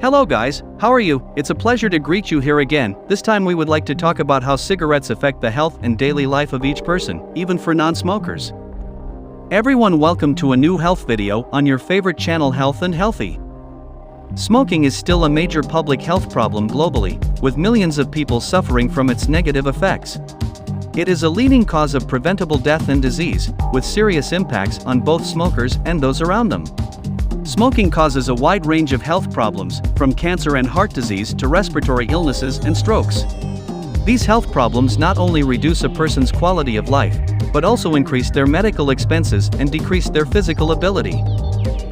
Hello guys, how are you? It's a pleasure to greet you here again. This time we would like to talk about how cigarettes affect the health and daily life of each person, even for non-smokers. Everyone, welcome to a new health video on your favorite channel, Health and Healthy. Smoking is still a major public health problem globally, with millions of people suffering from its negative effects. It is a leading cause of preventable death and disease, with serious impacts on both smokers and those around them. Smoking causes a wide range of health problems, from cancer and heart disease to respiratory illnesses and strokes. These health problems not only reduce a person's quality of life, but also increase their medical expenses and decrease their physical ability.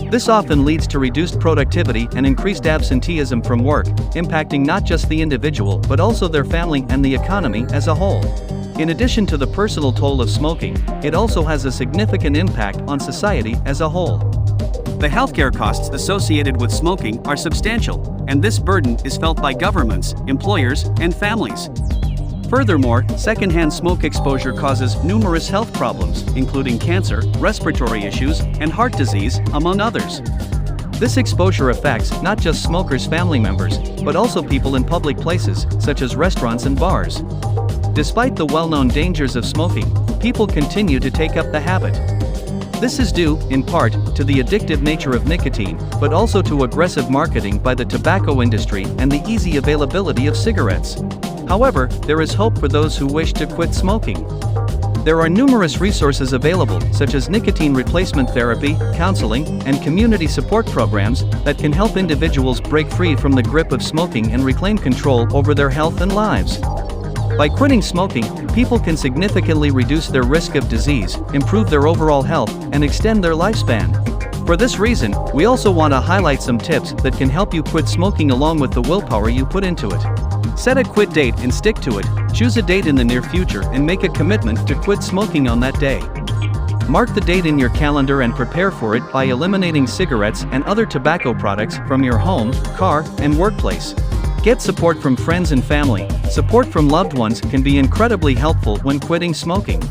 This often leads to reduced productivity and increased absenteeism from work, impacting not just the individual but also their family and the economy as a whole. In addition to the personal toll of smoking, it also has a significant impact on society as a whole. The healthcare costs associated with smoking are substantial, and this burden is felt by governments, employers, and families. Furthermore, secondhand smoke exposure causes numerous health problems, including cancer, respiratory issues, and heart disease, among others. This exposure affects not just smokers' family members, but also people in public places, such as restaurants and bars. Despite the well-known dangers of smoking, people continue to take up the habit. This is due, in part, to the addictive nature of nicotine, but also to aggressive marketing by the tobacco industry and the easy availability of cigarettes. However, there is hope for those who wish to quit smoking. There are numerous resources available, such as nicotine replacement therapy, counseling, and community support programs that can help individuals break free from the grip of smoking and reclaim control over their health and lives. By quitting smoking, people can significantly reduce their risk of disease, improve their overall health, and extend their lifespan. For this reason, we also want to highlight some tips that can help you quit smoking along with the willpower you put into it. Set a quit date and stick to it. Choose a date in the near future and make a commitment to quit smoking on that day. Mark the date in your calendar and prepare for it by eliminating cigarettes and other tobacco products from your home, car, and workplace. Get support from friends and family. Support from loved ones can be incredibly helpful when quitting smoking.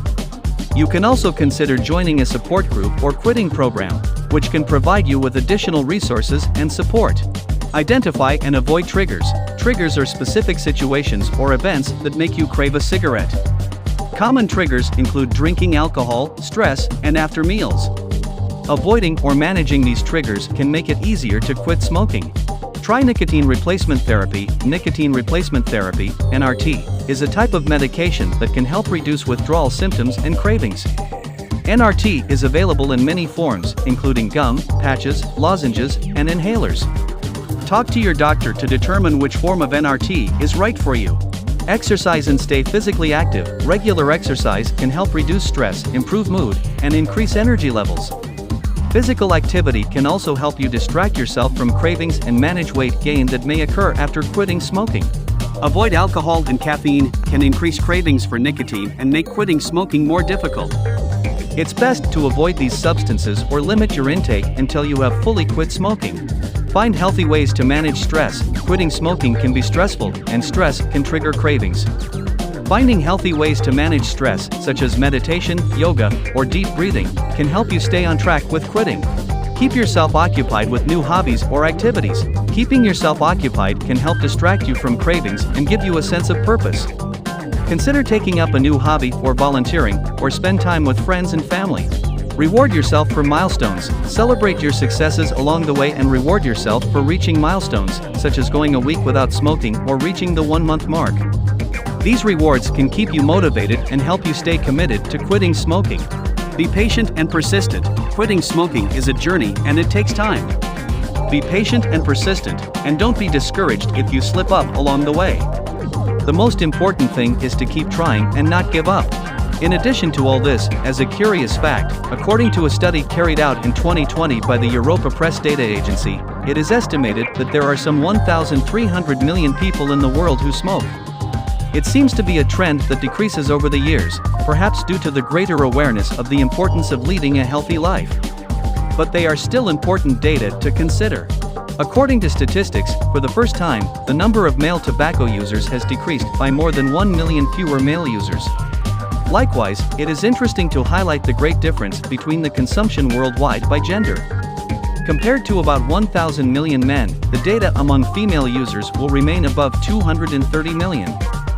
You can also consider joining a support group or quitting program, which can provide you with additional resources and support. Identify and avoid triggers. Triggers are specific situations or events that make you crave a cigarette. Common triggers include drinking alcohol, stress, and after meals. Avoiding or managing these triggers can make it easier to quit smoking. Try nicotine replacement therapy. Nicotine replacement therapy, NRT, is a type of medication that can help reduce withdrawal symptoms and cravings. NRT is available in many forms, including gum, patches, lozenges, and inhalers. Talk to your doctor to determine which form of NRT is right for you. Exercise and stay physically active. Regular exercise can help reduce stress, improve mood, and increase energy levels. Physical activity can also help you distract yourself from cravings and manage weight gain that may occur after quitting smoking. Avoid alcohol and caffeine can increase cravings for nicotine and make quitting smoking more difficult. It's best to avoid these substances or limit your intake until you have fully quit smoking. Find healthy ways to manage stress. Quitting smoking can be stressful, and stress can trigger cravings. Finding healthy ways to manage stress, such as meditation, yoga, or deep breathing, can help you stay on track with quitting. Keep yourself occupied with new hobbies or activities. Keeping yourself occupied can help distract you from cravings and give you a sense of purpose. Consider taking up a new hobby or volunteering, or spend time with friends and family. Reward yourself for milestones. Celebrate your successes along the way and reward yourself for reaching milestones, such as going a week without smoking or reaching the 1-month mark. These rewards can keep you motivated and help you stay committed to quitting smoking. Be patient and persistent. Quitting smoking is a journey and it takes time. Be patient and persistent, and don't be discouraged if you slip up along the way. The most important thing is to keep trying and not give up. In addition to all this, as a curious fact, according to a study carried out in 2020 by the Europa Press Data Agency, it is estimated that there are some 1,300 million people in the world who smoke. It seems to be a trend that decreases over the years, perhaps due to the greater awareness of the importance of leading a healthy life. But they are still important data to consider. According to statistics, for the first time, the number of male tobacco users has decreased by more than 1 million fewer male users. Likewise, it is interesting to highlight the great difference between the consumption worldwide by gender. Compared to about 1,000 million men, the data among female users will remain above 230 million.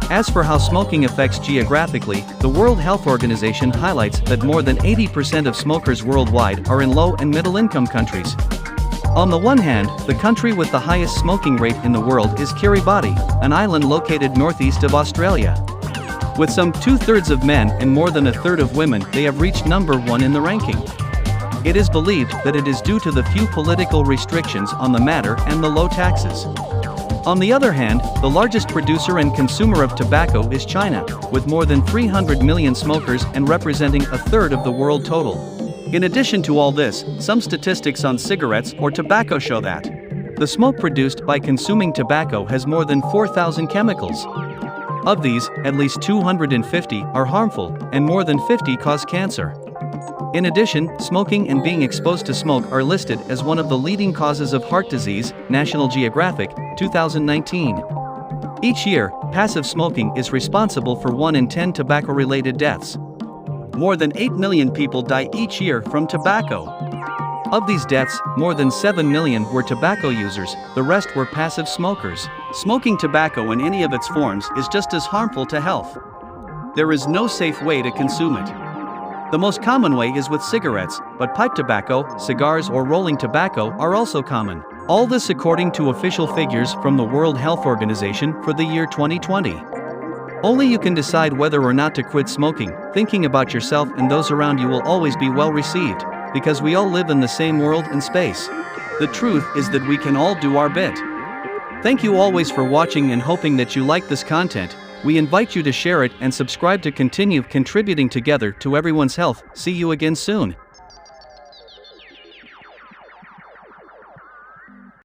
As for how smoking affects geographically, the World Health Organization highlights that more than 80% of smokers worldwide are in low and middle-income countries. On the one hand, the country with the highest smoking rate in the world is Kiribati, an island located northeast of Australia. With some 2/3 of men and more than 1/3 of women, they have reached number 1 in the ranking. It is believed that it is due to the few political restrictions on the matter and the low taxes. On the other hand, the largest producer and consumer of tobacco is China, with more than 300 million smokers and representing 1/3 of the world total. In addition to all this, some statistics on cigarettes or tobacco show that the smoke produced by consuming tobacco has more than 4,000 chemicals. Of these, at least 250 are harmful, and more than 50 cause cancer. In addition, smoking and being exposed to smoke are listed as one of the leading causes of heart disease, National Geographic, 2019. Each year, passive smoking is responsible for 1 in 10 tobacco-related deaths. More than 8 million people die each year from tobacco. Of these deaths, more than 7 million were tobacco users, the rest were passive smokers. Smoking tobacco in any of its forms is just as harmful to health. There is no safe way to consume it. The most common way is with cigarettes, but pipe tobacco, cigars or rolling tobacco are also common. All this according to official figures from the World Health Organization for the year 2020. Only you can decide whether or not to quit smoking. Thinking about yourself and those around you will always be well received, because we all live in the same world and space. The truth is that we can all do our bit. Thank you always for watching and hoping that you like this content. We invite you to share it and subscribe to continue contributing together to everyone's health. See you again soon.